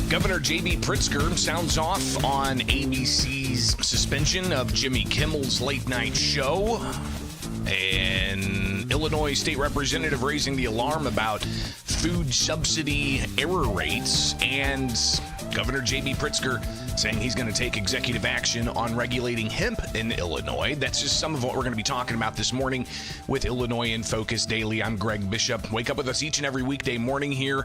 Governor J.B. Pritzker sounds off on ABC's suspension of Jimmy Kimmel's late-night show. And Illinois state representative raising the alarm about food subsidy error rates. And Governor J.B. Pritzker saying he's going to take executive action on regulating hemp in Illinois. That's just some of what we're going to be talking about this morning with Illinois in Focus Daily. I'm Greg Bishop. Wake up with us each and every weekday morning here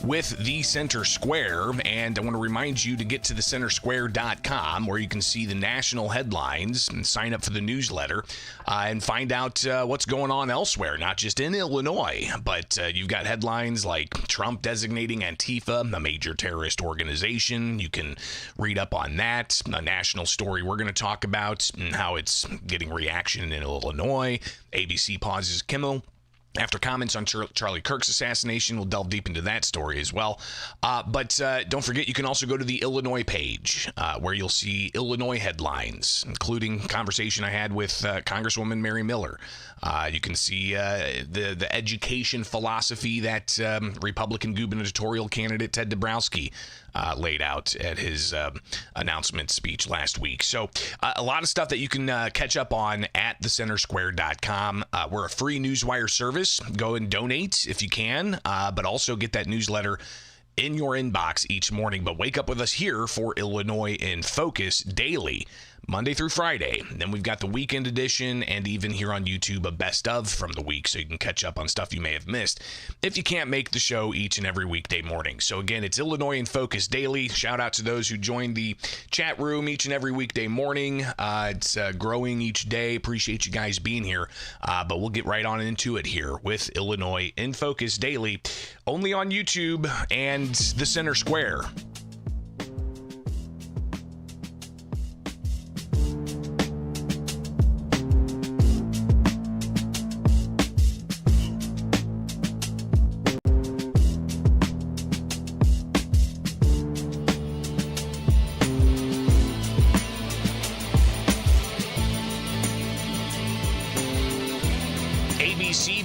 with the Center Square, and I want to remind you to get to thecentersquare.com where you can see the national headlines and sign up for the newsletter and find out what's going on elsewhere, not just in Illinois, but you've got headlines like Trump designating Antifa a major terrorist organization. You can read up on that. A national story we're going to talk about and how it's getting reaction in Illinois. ABC pauses Kimmel after comments on Charlie Kirk's assassination. We'll delve deep into that story as well. But don't forget, you can also go to the Illinois page where you'll see Illinois headlines, including conversation I had with Congresswoman Mary Miller. You can see the education philosophy that Republican gubernatorial candidate Ted Dabrowski laid out at his announcement speech last week. So a lot of stuff that you can catch up on at thecentersquare.com. We're a free newswire service. Go and donate if you can, but also get that newsletter in your inbox each morning. But wake up with us here for Illinois in Focus daily, Monday through Friday. Then we've got the weekend edition and even here on YouTube a best of from the week, so you can catch up on stuff you may have missed if you can't make the show each and every weekday morning. So again, it's Illinois in Focus daily. Shout out to those who join the chat room each and every weekday morning. It's growing each day. Appreciate you guys being here. But we'll get right on into it here with Illinois in Focus daily, only on YouTube and the Center Square.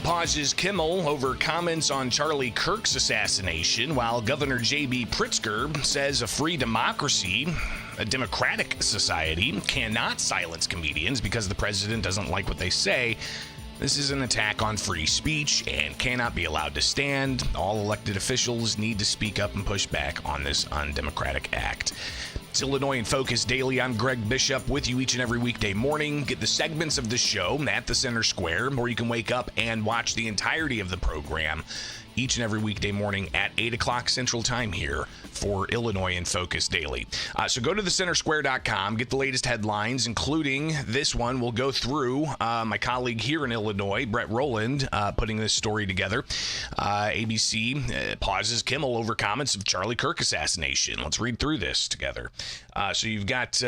Pauses Kimmel over comments on Charlie Kirk's assassination, while Governor J.B. Pritzker says a free democracy, a democratic society, cannot silence comedians because the president doesn't like what they say. This is an attack on free speech and cannot be allowed to stand. All elected officials need to speak up and push back on this undemocratic act. It's Illinois in Focus Daily. I'm Greg Bishop with you each and every weekday morning. Get the segments of the show at the Center Square, or you can wake up and watch the entirety of the program each and every weekday morning at 8 o'clock Central Time here for Illinois in Focus Daily. So go to thecentersquare.com, get the latest headlines, including this one. We'll go through my colleague here in Illinois, Brett Rowland, putting this story together. ABC pauses Kimmel over comments of Charlie Kirk assassination. Let's read through this together. So you've got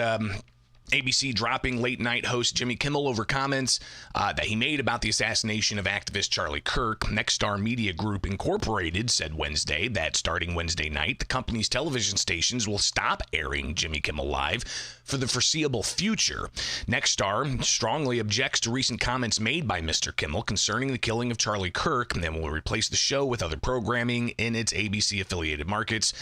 ABC dropping late-night host Jimmy Kimmel over comments that he made about the assassination of activist Charlie Kirk. Nexstar Media Group Incorporated said Wednesday that starting Wednesday night, the company's television stations will stop airing Jimmy Kimmel Live for the foreseeable future. Nexstar strongly objects to recent comments made by Mr. Kimmel concerning the killing of Charlie Kirk, and then will replace the show with other programming in its ABC-affiliated markets.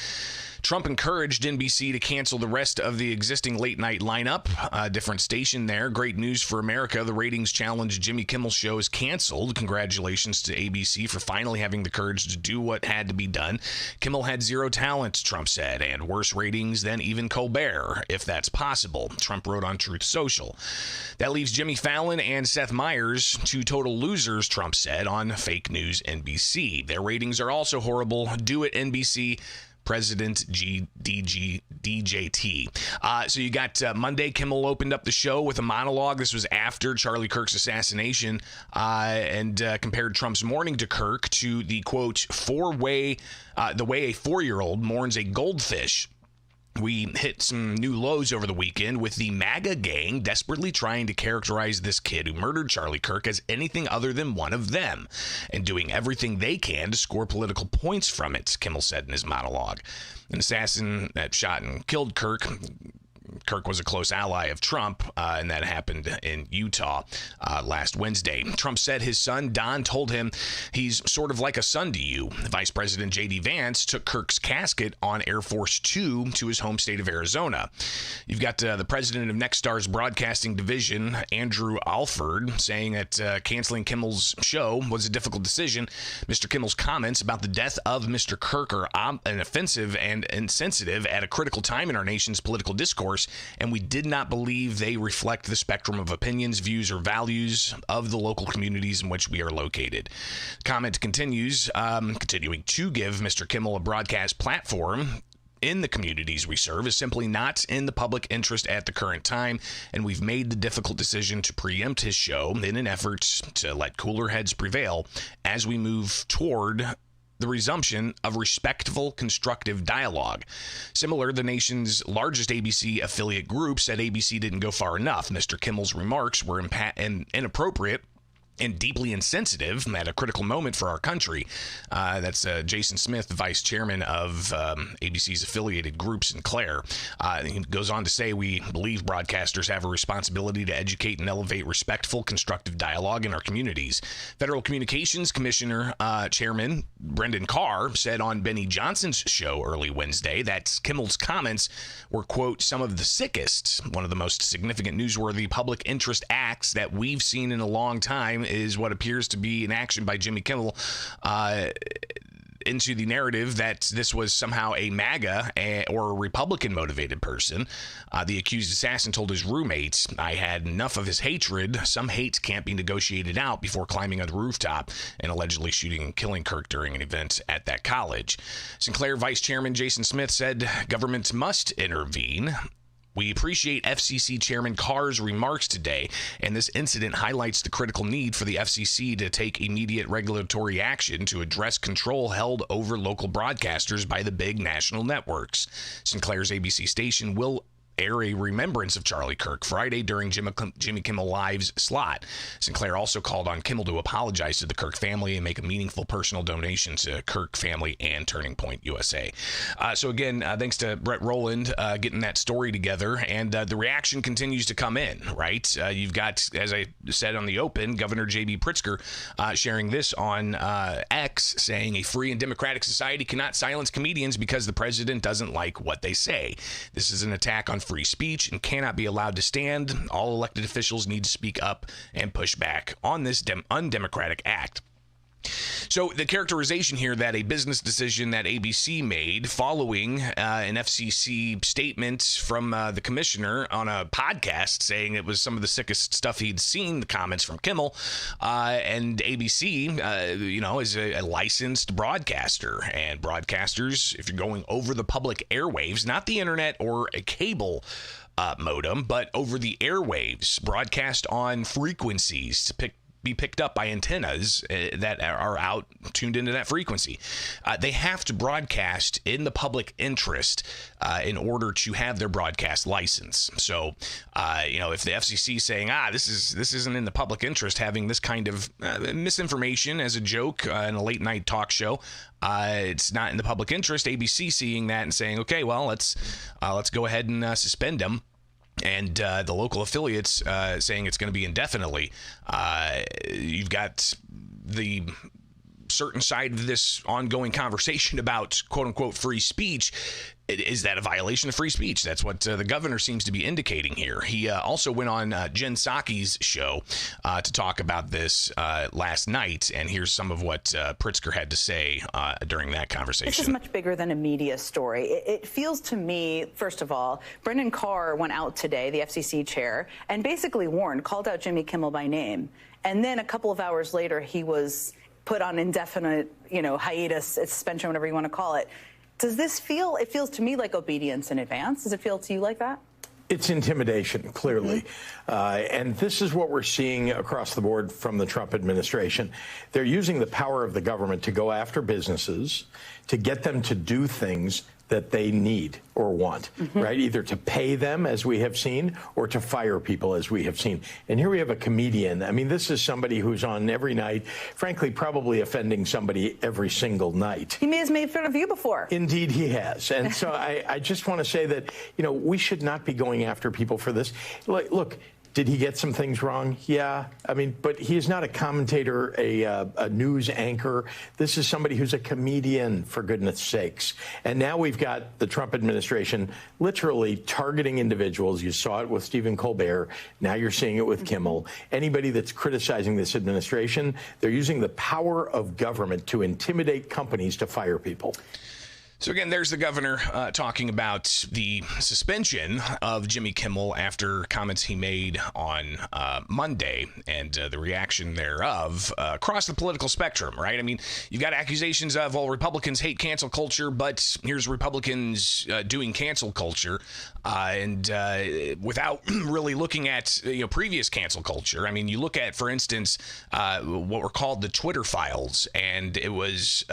Trump encouraged NBC to cancel the rest of the existing late-night lineup. A different station there. Great news for America. The ratings challenge Jimmy Kimmel show is canceled. Congratulations to ABC for finally having the courage to do what had to be done. Kimmel had zero talent, Trump said, and worse ratings than even Colbert, if that's possible, Trump wrote on Truth Social. That leaves Jimmy Fallon and Seth Meyers, two total losers, Trump said, on fake news NBC. Their ratings are also horrible. Do it, NBC. President DJT. So you got Monday, Kimmel opened up the show with a monologue. This was after Charlie Kirk's assassination, and compared Trump's mourning to Kirk to the, quote, the way a 4-year-old mourns a goldfish. We hit some new lows over the weekend with the MAGA gang desperately trying to characterize this kid who murdered Charlie Kirk as anything other than one of them and doing everything they can to score political points from it, Kimmel said in his monologue. An assassin that shot and killed Kirk. Kirk was a close ally of Trump, and that happened in Utah last Wednesday. Trump said his son, Don, told him he's sort of like a son to you. Vice President J.D. Vance took Kirk's casket on Air Force Two to his home state of Arizona. You've got the president of Nexstar's broadcasting division, Andrew Alford, saying that canceling Kimmel's show was a difficult decision. Mr. Kimmel's comments about the death of Mr. Kirk are offensive and insensitive at a critical time in our nation's political discourse, and we did not believe they reflect the spectrum of opinions, views, or values of the local communities in which we are located. Comment continues, continuing to give Mr. Kimmel a broadcast platform in the communities we serve is simply not in the public interest at the current time, and we've made the difficult decision to preempt his show in an effort to let cooler heads prevail as we move toward the resumption of respectful, constructive dialogue. Similar, the nation's largest ABC affiliate group said ABC didn't go far enough. Mr. Kimmel's remarks were inappropriate and deeply insensitive at a critical moment for our country. That's Jason Smith, the vice chairman of ABC's affiliated group, Sinclair. He goes on to say, we believe broadcasters have a responsibility to educate and elevate respectful, constructive dialogue in our communities. Federal Communications Commissioner Chairman Brendan Carr said on Benny Johnson's show early Wednesday that Kimmel's comments were, quote, some of the sickest, one of the most significant newsworthy public interest acts that we've seen in a long time is what appears to be an action by Jimmy Kimmel into the narrative that this was somehow a MAGA or a Republican-motivated person. The accused assassin told his roommates, I had enough of his hatred. Some hate can't be negotiated out, before climbing on the rooftop and allegedly shooting and killing Kirk during an event at that college. Sinclair Vice Chairman Jason Smith said government must intervene. We appreciate FCC Chairman Carr's remarks today, and this incident highlights the critical need for the FCC to take immediate regulatory action to address control held over local broadcasters by the big national networks. Sinclair's ABC station will air a remembrance of Charlie Kirk Friday during Jimmy Kimmel Live's slot. Sinclair also called on Kimmel to apologize to the Kirk family and make a meaningful personal donation to Kirk family and Turning Point USA. So again, thanks to Brett Rowland getting that story together, and the reaction continues to come in, right? You've got, as I said on the open, Governor J.B. Pritzker sharing this on X, saying a free and democratic society cannot silence comedians because the president doesn't like what they say. This is an attack on free speech and cannot be allowed to stand. All elected officials need to speak up and push back on this undemocratic act. So the characterization here that a business decision that ABC made following an FCC statement from the commissioner on a podcast saying it was some of the sickest stuff he'd seen, the comments from Kimmel, and ABC, is a licensed broadcaster. And broadcasters, if you're going over the public airwaves, not the internet or a cable modem, but over the airwaves, broadcast on frequencies to be picked up by antennas that are out tuned into that frequency. They have to broadcast in the public interest in order to have their broadcast license. So, if the FCC is saying, this isn't in the public interest, having this kind of misinformation as a joke in a late night talk show, it's not in the public interest. ABC seeing that and saying, okay, well, let's go ahead and suspend them. And the local affiliates saying it's going to be indefinitely. You've got the certain side of this ongoing conversation about quote unquote free speech. Is that a violation of free speech? That's what the governor seems to be indicating here. He also went on Jen Psaki's show to talk about this last night, and here's some of what Pritzker had to say during that conversation. This is much bigger than a media story. It feels to me, first of all, Brendan Carr went out today, the FCC chair, and basically called out Jimmy Kimmel by name. And then a couple of hours later, he was put on indefinite, hiatus, suspension, whatever you want to call it. Does this feel, it feels to me like obedience in advance. Does it feel to you like that? It's intimidation, clearly. And this is what we're seeing across the board from the Trump administration. They're using the power of the government to go after businesses, to get them to do things that they need or want, right? Either to pay them, as we have seen, or to fire people, as we have seen. And here we have a comedian. I mean, this is somebody who's on every night, frankly, probably offending somebody every single night. He has made fun of you before. Indeed, he has. And so I just want to say that, we should not be going after people for this. Look, did he get some things wrong? Yeah. I mean, but he is not a commentator, a news anchor. This is somebody who's a comedian, for goodness sakes. And now we've got the Trump administration literally targeting individuals. You saw it with Stephen Colbert. Now you're seeing it with Kimmel. Anybody that's criticizing this administration, they're using the power of government to intimidate companies to fire people. So again, there's the governor talking about the suspension of Jimmy Kimmel after comments he made on Monday and the reaction thereof across the political spectrum, right? I mean, you've got accusations of, well, Republicans hate cancel culture, but here's Republicans doing cancel culture and without really looking at previous cancel culture. I mean, you look at, for instance, what were called the Twitter files, and it was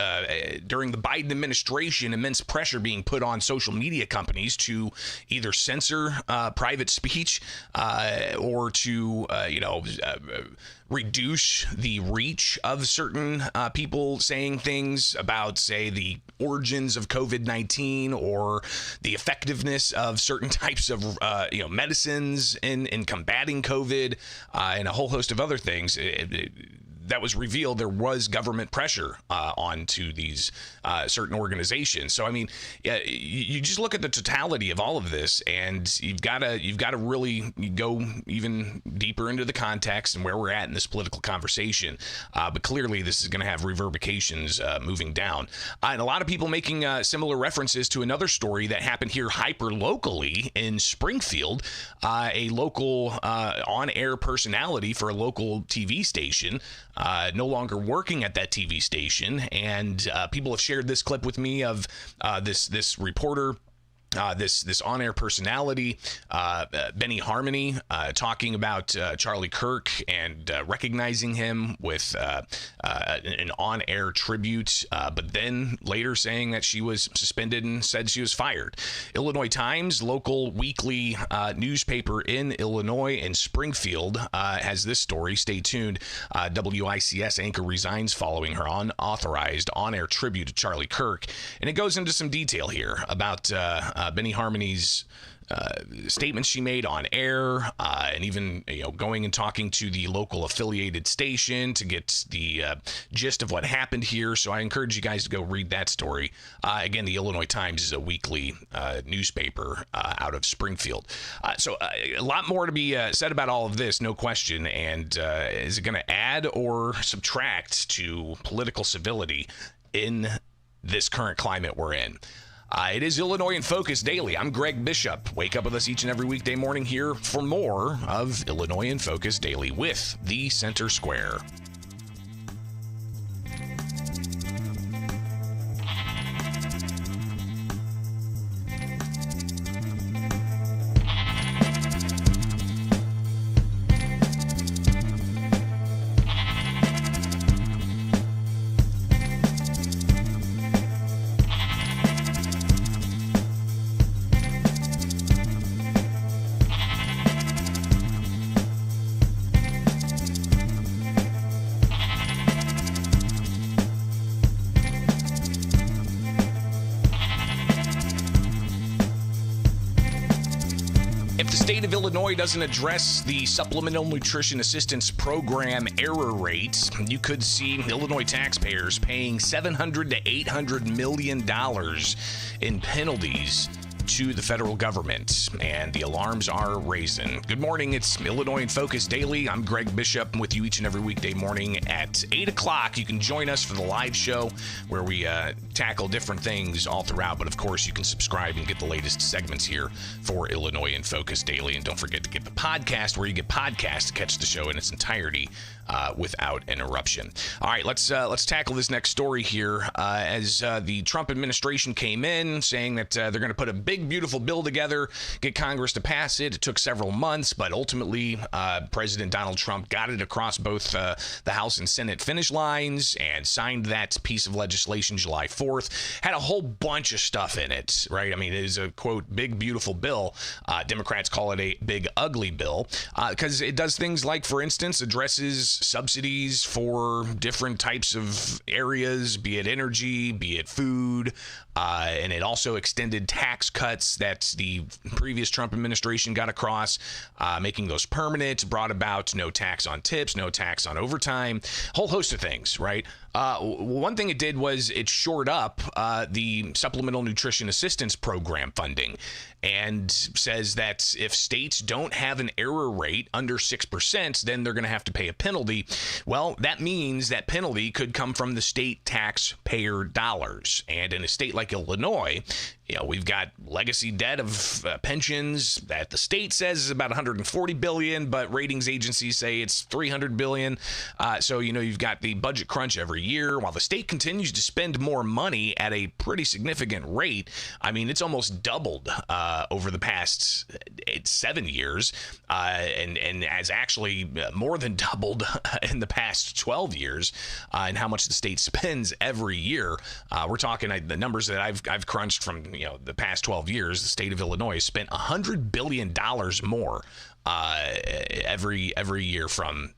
during the Biden administration, immense pressure being put on social media companies to either censor private speech or to, reduce the reach of certain people saying things about, say, the origins of COVID-19 or the effectiveness of certain types of, medicines in combating COVID and a whole host of other things. That was revealed there was government pressure onto these certain organizations. So I mean, you just look at the totality of all of this, and you've got to really go even deeper into the context and where we're at in this political conversation. But clearly, this is going to have reverberations moving down, and a lot of people making similar references to another story that happened here hyper locally in Springfield. A local on-air personality for a local TV station. No longer working at that TV station, and people have shared this clip with me of this reporter, this on-air personality, Benny Harmony, talking about Charlie Kirk and recognizing him with an on-air tribute, but then later saying that she was suspended and said she was fired. Illinois Times, local weekly newspaper in Illinois and Springfield, has this story. Stay tuned. WICS anchor resigns following her unauthorized on-air tribute to Charlie Kirk. And it goes into some detail here about Benny Harmony's statements she made on air, and even going and talking to the local affiliated station to get the gist of what happened here. So I encourage you guys to go read that story. Again, the Illinois Times is a weekly newspaper out of Springfield. So a lot more to be said about all of this, no question. And is it going to add or subtract to political civility in this current climate we're in? It is Illinois in Focus Daily. I'm Greg Bishop. Wake up with us each and every weekday morning here for more of Illinois in Focus Daily with the Center Square. state of Illinois doesn't address the Supplemental Nutrition Assistance Program error rate, you could see Illinois taxpayers paying $700 to $800 million in penalties to the federal government, and the alarms are raising. Good morning, it's Illinois in Focus Daily. I'm Greg Bishop. I'm with you each and every weekday morning at 8 o'clock. You can join us for the live show where we tackle different things all throughout, but of course you can subscribe and get the latest segments here for Illinois in Focus Daily. And don't forget to get the podcast where you get podcasts to catch the show in its entirety without interruption. All right, let's tackle this next story here. As the Trump administration came in saying that they're going to put a big, beautiful bill together, get Congress to pass it. It took several months, but ultimately President Donald Trump got it across both the House and Senate finish lines and signed that piece of legislation July 4th. Had a whole bunch of stuff in it, right? I mean, it is a, quote, big, beautiful bill. Democrats call it a big, ugly bill because it does things like, for instance, addresses subsidies for different types of areas, be it energy, be it food, and it also extended tax cuts that the previous Trump administration got across, making those permanent, brought about no tax on tips, no tax on overtime, a whole host of things, right? One thing it did was it shored up the Supplemental Nutrition Assistance Program funding and says that if states don't have an error rate under 6%, then they're going to have to pay a penalty. Well, that means that penalty could come from the state taxpayer dollars. And in a state like Illinois, we've got legacy debt of pensions that the state says is about $140 billion, but ratings agencies say it's $300 billion. So, you've got the budget crunch every year while the state continues to spend more money at a pretty significant rate. I mean, it's almost doubled over the past 7 years and has actually more than doubled in the past 12 years in how much the state spends every year. We're talking the numbers that I've crunched from the past 12 years. The state of Illinois spent $100 billion more every year from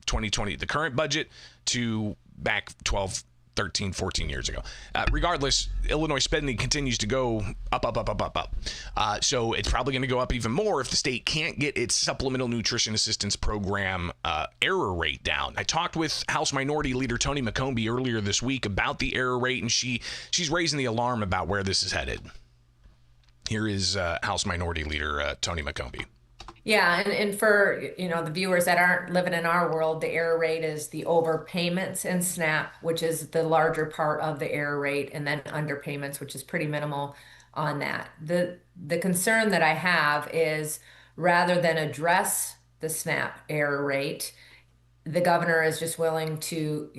2020, the current budget, to back 12, 13, 14 years ago. Regardless, Illinois spending continues to go up. So it's probably going to go up even more if the state can't get its Supplemental Nutrition Assistance Program error rate down. I talked with House Minority Leader Tony McCombie earlier this week about the error rate, and she's raising the alarm about where this is headed. Here is House Minority Leader Tony McCombie. Yeah, and for the viewers that aren't living in our world, the error rate is the overpayments in SNAP, which is the larger part of the error rate, and then underpayments, which is pretty minimal on that. The concern that I have is rather than address the SNAP error rate, the governor is just willing to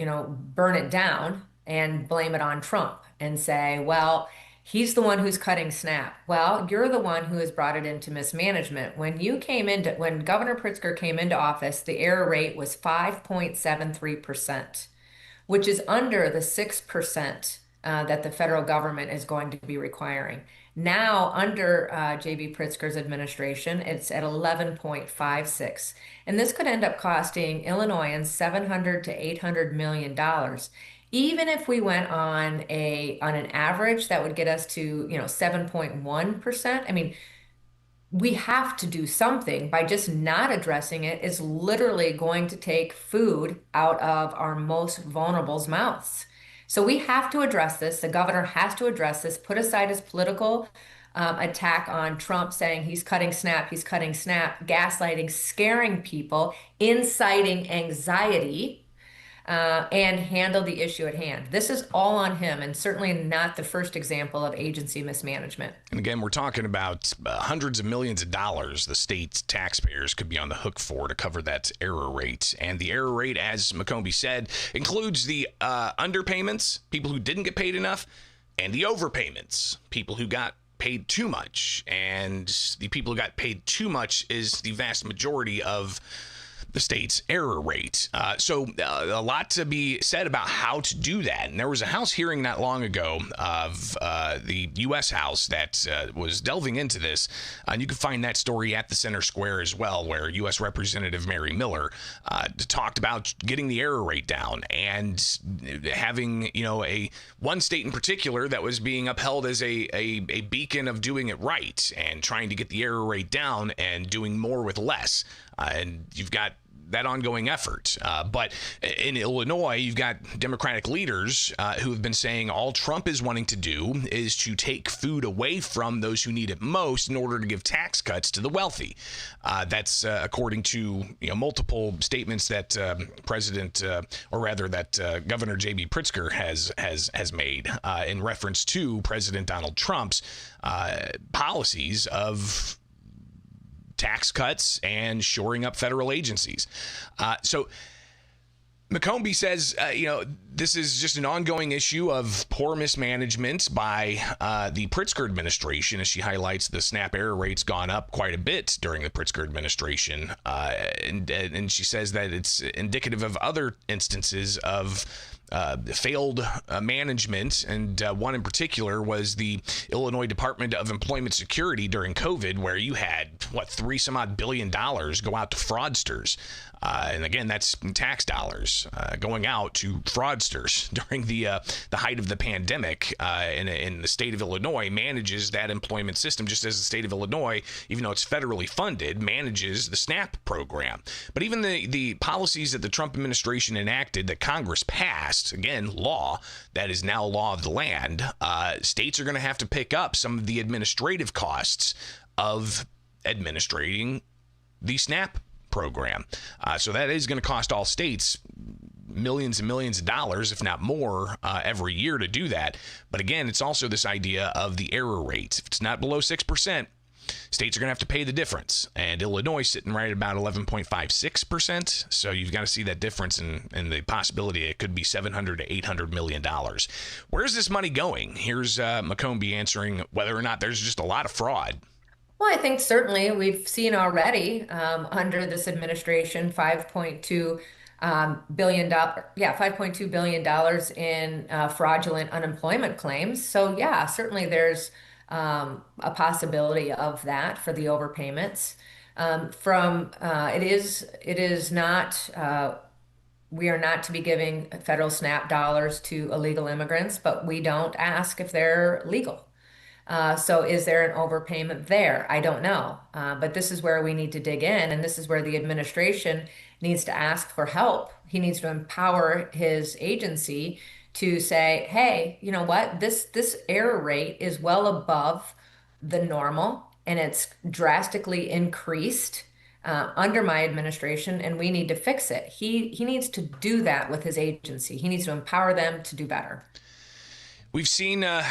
burn it down and blame it on Trump and say, well, he's the one who's cutting SNAP. Well, you're the one who has brought it into mismanagement. When Governor Pritzker came into office, the error rate was 5.73%, which is under the 6% that the federal government is going to be requiring. Now, under J.B. Pritzker's administration, it's at 11.56, and this could end up costing Illinoisans $700 to $800 million. Even if we went on an average, that would get us to 7.1%. I mean, we have to do something. By just not addressing it is literally going to take food out of our most vulnerable's mouths. So we have to address this. The governor has to address this, put aside his political attack on Trump saying he's cutting SNAP, gaslighting, scaring people, inciting anxiety, and handle the issue at hand. This is all on him, and certainly not the first example of agency mismanagement. And again, we're talking about hundreds of millions of dollars the state taxpayers could be on the hook for to cover that error rate. And the error rate, as McCombie said, includes the underpayments, people who didn't get paid enough, and the overpayments, people who got paid too much. And the people who got paid too much is the vast majority of the state's error rate. So a lot to be said about how to do that. And there was a House hearing not long ago of the U.S. House that was delving into this. And you can find that story at the Center Square as well, where U.S. Representative Mary Miller talked about getting the error rate down and having, a one state in particular that was being upheld as a beacon of doing it right and trying to get the error rate down and doing more with less. And you've got that ongoing effort. But in Illinois, you've got Democratic leaders who have been saying all Trump is wanting to do is to take food away from those who need it most in order to give tax cuts to the wealthy. That's according to multiple statements that Governor J.B. Pritzker has made in reference to President Donald Trump's policies of tax cuts and shoring up federal agencies. So McCombie says, this is just an ongoing issue of poor mismanagement by the Pritzker administration, as she highlights the SNAP error rate's gone up quite a bit during the Pritzker administration. And she says that it's indicative of other instances of failed management, and one in particular was the Illinois Department of Employment Security during COVID, where you had $3 billion go out to fraudsters. And again, that's tax dollars going out to fraudsters during the height of the pandemic. And the state of Illinois manages that employment system, just as the state of Illinois, even though it's federally funded, manages the SNAP program. But even the policies that the Trump administration enacted that Congress passed, again, law that is now law of the land, states are going to have to pick up some of the administrative costs of administrating the SNAP program. So that is going to cost all states millions and millions of dollars, if not more, every year to do that. But again, it's also this idea of the error rate. If it's not below 6%, states are going to have to pay the difference. And Illinois is sitting right at about 11.56%. So you've got to see that difference in the possibility it could be $700 to $800 million. Where's this money going? Here's McCombie answering whether or not there's just a lot of fraud. Well, I think certainly we've seen already under this administration $5.2 billion, $5.2 billion in fraudulent unemployment claims. So yeah, certainly there's a possibility of that for the overpayments. It is not. We are not to be giving federal SNAP dollars to illegal immigrants, but we don't ask if they're legal. So is there an overpayment there? I don't know. But this is where we need to dig in, and this is where the administration needs to ask for help. He needs to empower his agency to say, hey, you know what? This error rate is well above the normal, and it's drastically increased under my administration, and we need to fix it. He needs to do that with his agency. He needs to empower them to do better. We've seen a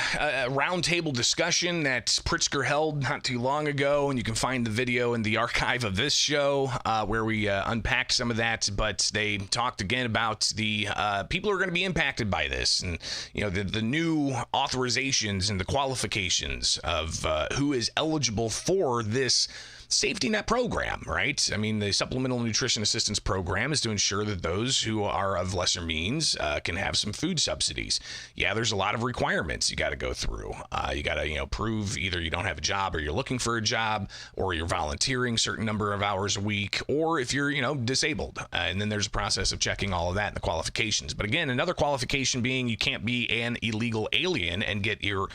roundtable discussion that Pritzker held not too long ago, and you can find the video in the archive of this show where we unpacked some of that. But they talked again about the people who are going to be impacted by this, and the new authorizations and the qualifications of who is eligible for this safety net program, right? I mean, the Supplemental Nutrition Assistance Program is to ensure that those who are of lesser means can have some food subsidies. Yeah, there's a lot of requirements you got to go through. You got to, prove either you don't have a job or you're looking for a job, or you're volunteering a certain number of hours a week, or if you're, disabled. And then there's a process of checking all of that in the qualifications. But again, another qualification being you can't be an illegal alien and get your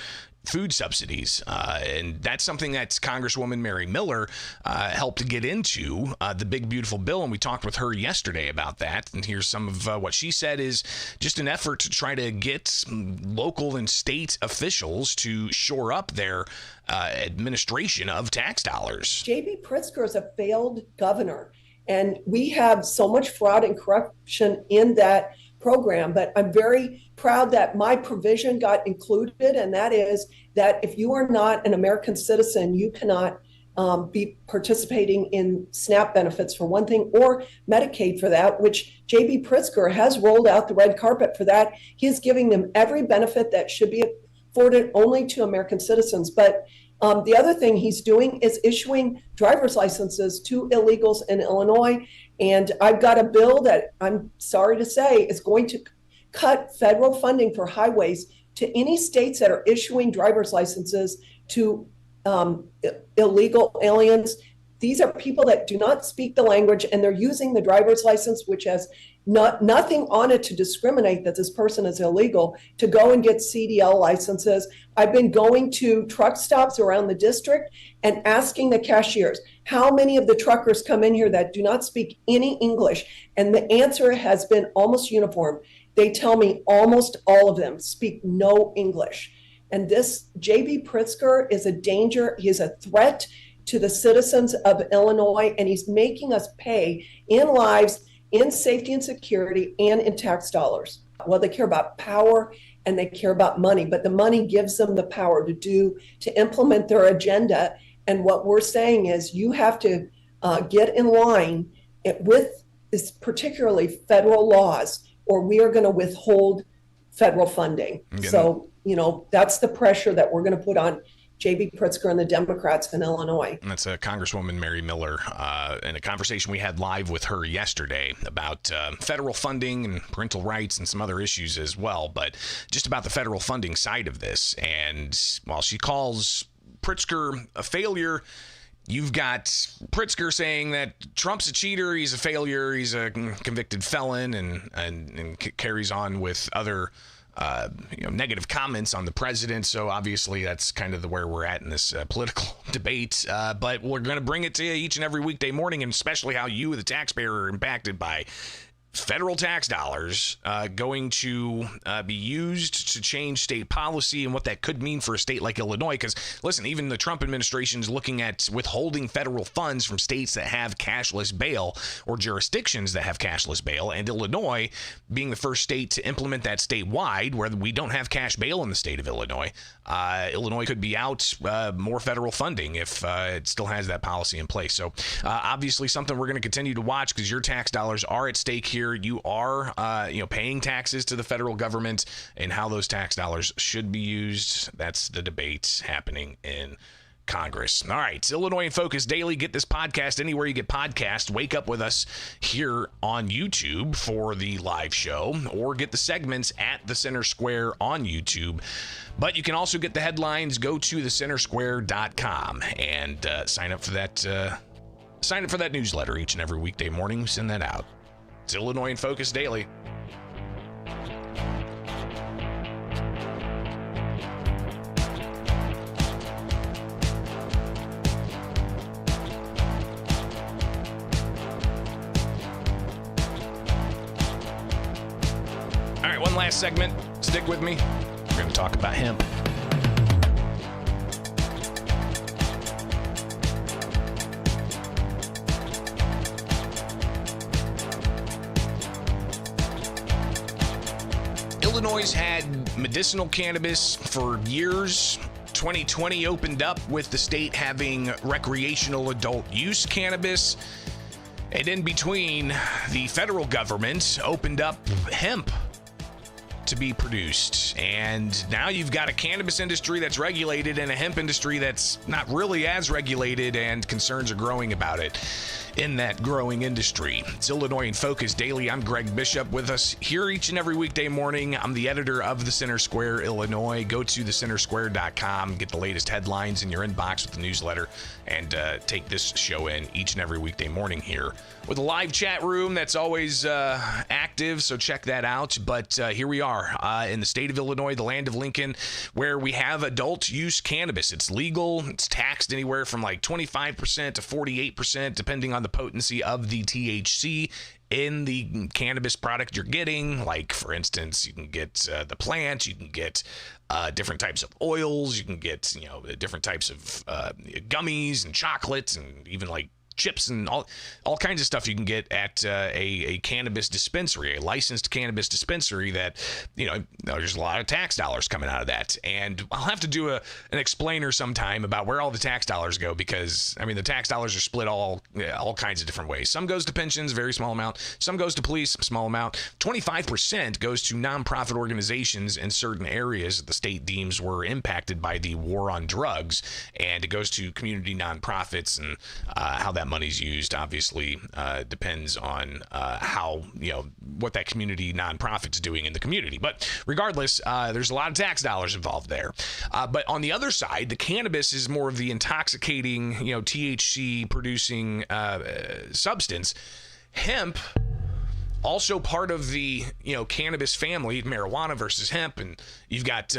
food subsidies. And that's something that Congresswoman Mary Miller helped get into the big, beautiful bill. And we talked with her yesterday about that. And here's some of what she said is just an effort to try to get local and state officials to shore up their administration of tax dollars. J.B. Pritzker is a failed governor, and we have so much fraud and corruption in that program, but I'm very proud that my provision got included, and that is that if you are not an American citizen, you cannot be participating in SNAP benefits for one thing, or Medicaid for that, which J.B. Pritzker has rolled out the red carpet for that. He is giving them every benefit that should be afforded only to American citizens. But the other thing he's doing is issuing driver's licenses to illegals in Illinois. And I've got a bill that I'm sorry to say is going to cut federal funding for highways to any states that are issuing driver's licenses to illegal aliens. These are people that do not speak the language, and they're using the driver's license, which has nothing on it to discriminate that this person is illegal, to go and get CDL licenses. I've been going to truck stops around the district and asking the cashiers, how many of the truckers come in here that do not speak any English? And the answer has been almost uniform. They tell me almost all of them speak no English. And this J.B. Pritzker is a danger. He is a threat to the citizens of Illinois, and he's making us pay in lives, in safety and security, and in tax dollars. Well, they care about power and they care about money, but the money gives them the power to implement their agenda. And what we're saying is you have to get in line with this, particularly federal laws, or we are going to withhold federal funding. So, that's the pressure that we're going to put on J.B. Pritzker and the Democrats in Illinois. And that's Congresswoman Mary Miller in a conversation we had live with her yesterday about federal funding and parental rights and some other issues as well, but just about the federal funding side of this. And while she calls Pritzker a failure, you've got Pritzker saying that Trump's a cheater, he's a failure, he's a convicted felon, and carries on with other negative comments on the president. So obviously that's kind of where we're at in this political debate. But we're going to bring it to you each and every weekday morning, and especially how you, the taxpayer, are impacted by federal tax dollars going to be used to change state policy and what that could mean for a state like Illinois. Because, listen, even the Trump administration is looking at withholding federal funds from states that have cashless bail or jurisdictions that have cashless bail, and Illinois being the first state to implement that statewide, where we don't have cash bail in the state of Illinois. Illinois could be out more federal funding if it still has that policy in place. So obviously something we're going to continue to watch, because your tax dollars are at stake here. You are paying taxes to the federal government, and how those tax dollars should be used. That's the debate happening in Congress. All right, it's Illinois in Focus Daily. Get this podcast anywhere you get podcasts. Wake up with us here on YouTube for the live show, or get the segments at the Center Square on YouTube. But you can also get the headlines. Go to thecentersquare.com and sign up for that newsletter each and every weekday morning. We send that out. It's Illinois in Focus Daily. All right, one last segment. Stick with me. We're going to talk about hemp. Illinois had medicinal cannabis for years. 2020 opened up with the state having recreational adult use cannabis. And in between, the federal government opened up hemp to be produced. And now you've got a cannabis industry that's regulated and a hemp industry that's not really as regulated, and concerns are growing about it in that growing industry. It's Illinois in Focus Daily. I'm Greg Bishop, with us here each and every weekday morning. I'm the editor of the Center Square, Illinois. Go to thecentersquare.com, get the latest headlines in your inbox with the newsletter, and take this show in each and every weekday morning here with a live chat room that's always active, so check that out. But here we are in the state of Illinois, the land of Lincoln, where we have adult use cannabis. It's legal. It's taxed anywhere from like 25% to 48%, depending on the potency of the THC in the cannabis product you're getting. Like, for instance, you can get the plant, you can get different types of oils, you can get different types of gummies and chocolates, and even like chips and all kinds of stuff you can get at a cannabis dispensary, a licensed cannabis dispensary that, there's a lot of tax dollars coming out of that. And I'll have to do an explainer sometime about where all the tax dollars go, because, the tax dollars are split all kinds of different ways. Some goes to pensions, very small amount. Some goes to police, small amount. 25% goes to nonprofit organizations in certain areas that the state deems were impacted by the war on drugs. And it goes to community nonprofits, and how that that money's used, obviously, depends on how, what that community nonprofit's doing in the community. But regardless, there's a lot of tax dollars involved there. But on the other side, the cannabis is more of the intoxicating, THC producing substance. Hemp, also part of the cannabis family, marijuana versus hemp, and you've got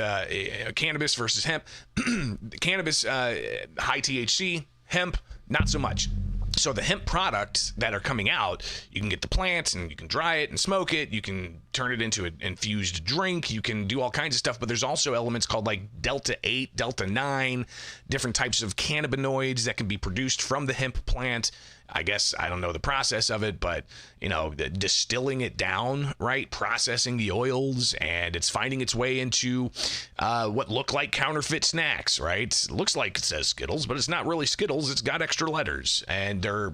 cannabis versus hemp. Cannabis, high THC, hemp, not so much. So the hemp products that are coming out, you can get the plants and you can dry it and smoke it. You can turn it into an infused drink. You can do all kinds of stuff, but there's also elements called like Delta 8, Delta 9, different types of cannabinoids that can be produced from the hemp plant. I guess I don't know the process of it, but distilling it down, right? Processing the oils, and it's finding its way into what look like counterfeit snacks, right? It looks like it says Skittles, but it's not really Skittles. It's got extra letters, and they're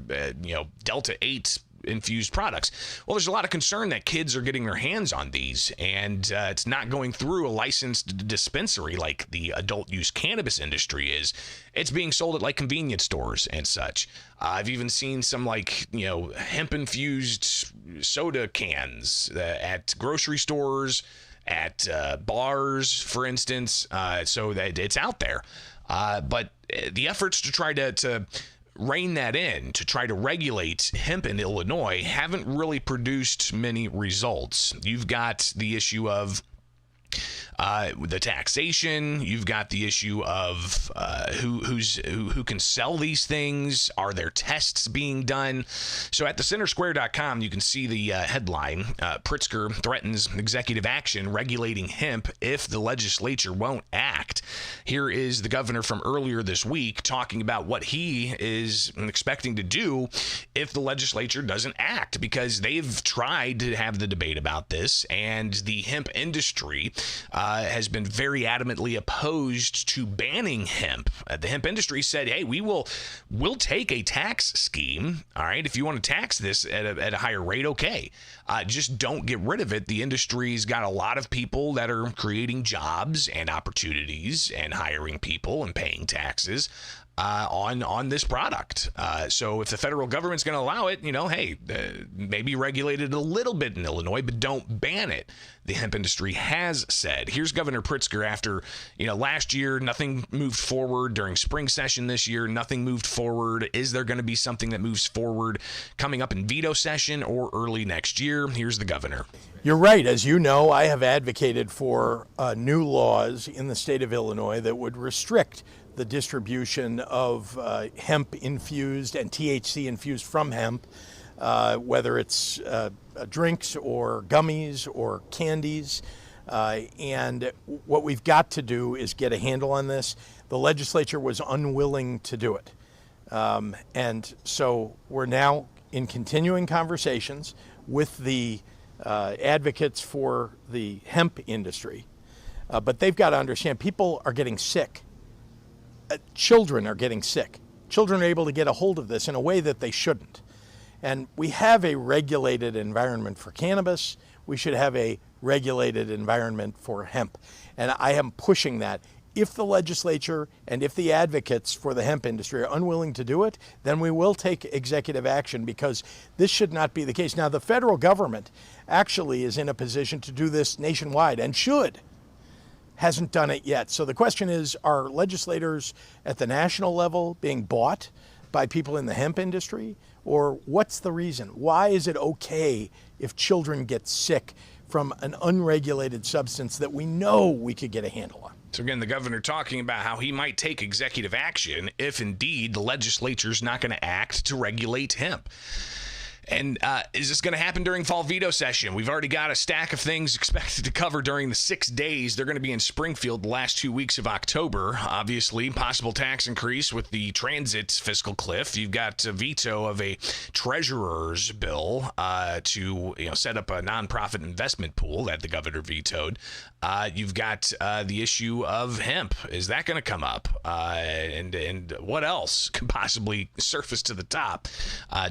Delta 8 infused products. Well, there's a lot of concern that kids are getting their hands on these, and it's not going through a licensed dispensary like the adult use cannabis industry is. It's being sold at like convenience stores and such. I've even seen some hemp infused soda cans at grocery stores, at bars, for instance, so that it's out there. But the efforts to try to rein that in, to try to regulate hemp in Illinois, haven't really produced many results. You've got the issue of the taxation. You've got the issue of who can sell these things. Are there tests being done? So at thecentersquare.com, you can see the headline: Pritzker threatens executive action regulating hemp if the legislature won't act. Here is the governor from earlier this week talking about what he is expecting to do if the legislature doesn't act, because they've tried to have the debate about this, and the hemp industry has been very adamantly opposed to banning hemp. The hemp industry said, hey, we'll take a tax scheme. All right, if you want to tax this at a higher rate, okay. Just don't get rid of it. The industry's got a lot of people that are creating jobs and opportunities and hiring people and paying taxes on this product. So if the federal government's going to allow it, maybe regulate it a little bit in Illinois, but don't ban it, the hemp industry has said. Here's Governor Pritzker after, last year, nothing moved forward. During spring session this year, nothing moved forward. Is there going to be something that moves forward coming up in veto session or early next year? Here's the governor. You're right. As you know, I have advocated for new laws in the state of Illinois that would restrict the distribution of hemp infused and THC infused from hemp, whether it's drinks or gummies or candies. And what we've got to do is get a handle on this. The legislature was unwilling to do it. And so we're now in continuing conversations with the advocates for the hemp industry. But they've got to understand people are getting sick. Children are getting sick. Children are able to get a hold of this in a way that they shouldn't. And we have a regulated environment for cannabis. We should have a regulated environment for hemp. And I am pushing that. If the legislature and if the advocates for the hemp industry are unwilling to do it, then we will take executive action, because this should not be the case. Now, the federal government actually is in a position to do this nationwide and should. Hasn't done it yet. So the question is, are legislators at the national level being bought by people in the hemp industry? Or what's the reason? Why is it okay if children get sick from an unregulated substance that we know we could get a handle on? So again, the governor talking about how he might take executive action if indeed the legislature's not going to act to regulate hemp. And is this going to happen during fall veto session? We've already got a stack of things expected to cover during the 6 days. They're going to be in Springfield the last 2 weeks of October. Obviously, possible tax increase with the transit fiscal cliff. You've got a veto of a treasurer's bill to set up a nonprofit investment pool that the governor vetoed. You've got the issue of hemp. Is that going to come up? And what else could possibly surface to the top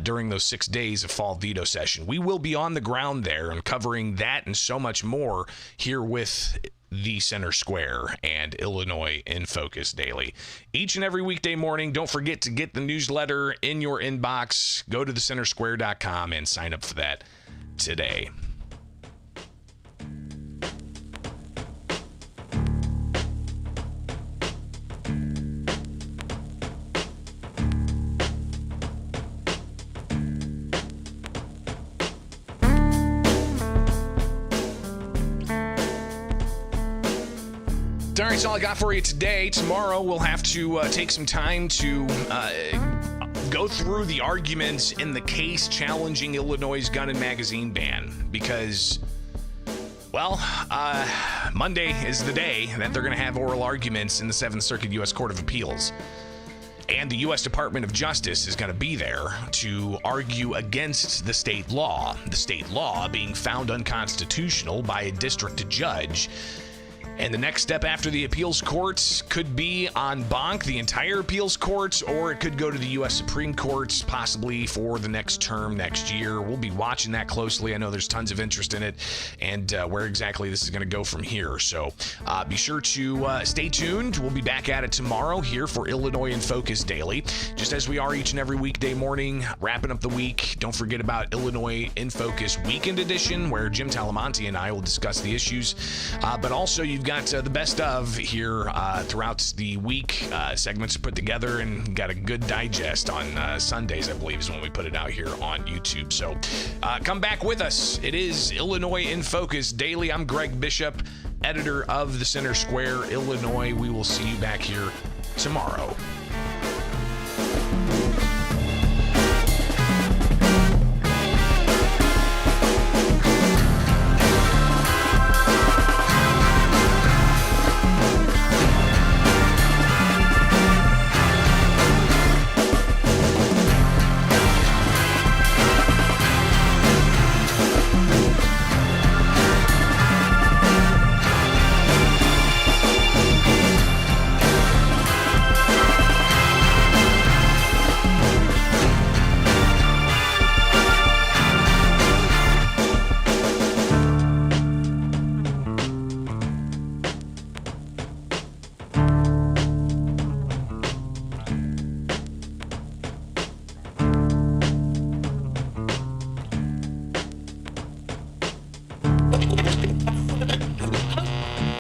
during those 6 days massive fall veto session. We will be on the ground there and covering that and so much more here with the Center Square and Illinois in Focus Daily. Each and every weekday morning, don't forget to get the newsletter in your inbox. Go to thecentersquare.com and sign up for that today. All right, that's all I got for you today. Tomorrow, we'll have to take some time to go through the arguments in the case challenging Illinois' gun and magazine ban because, well, Monday is the day that they're going to have oral arguments in the 7th Circuit U.S. Court of Appeals. And the U.S. Department of Justice is going to be there to argue against the state law being found unconstitutional by a district judge. And the next step after the appeals courts could be en banc, the entire appeals courts, or it could go to the U.S. Supreme Court, possibly for the next term next year. We'll be watching that closely. I know there's tons of interest in it and where exactly this is going to go from here. So be sure to stay tuned. We'll be back at it tomorrow here for Illinois in Focus Daily, just as we are each and every weekday morning, wrapping up the week. Don't forget about Illinois in Focus Weekend Edition, where Jim Talamonte and I will discuss the issues. But also, you've got the best of here throughout the week, segments put together, and got a good digest on Sundays, I believe, is when we put it out here on YouTube. So come back with us. It is Illinois in Focus Daily. I'm Greg Bishop, editor of the Center Square, Illinois. We will see you back here tomorrow.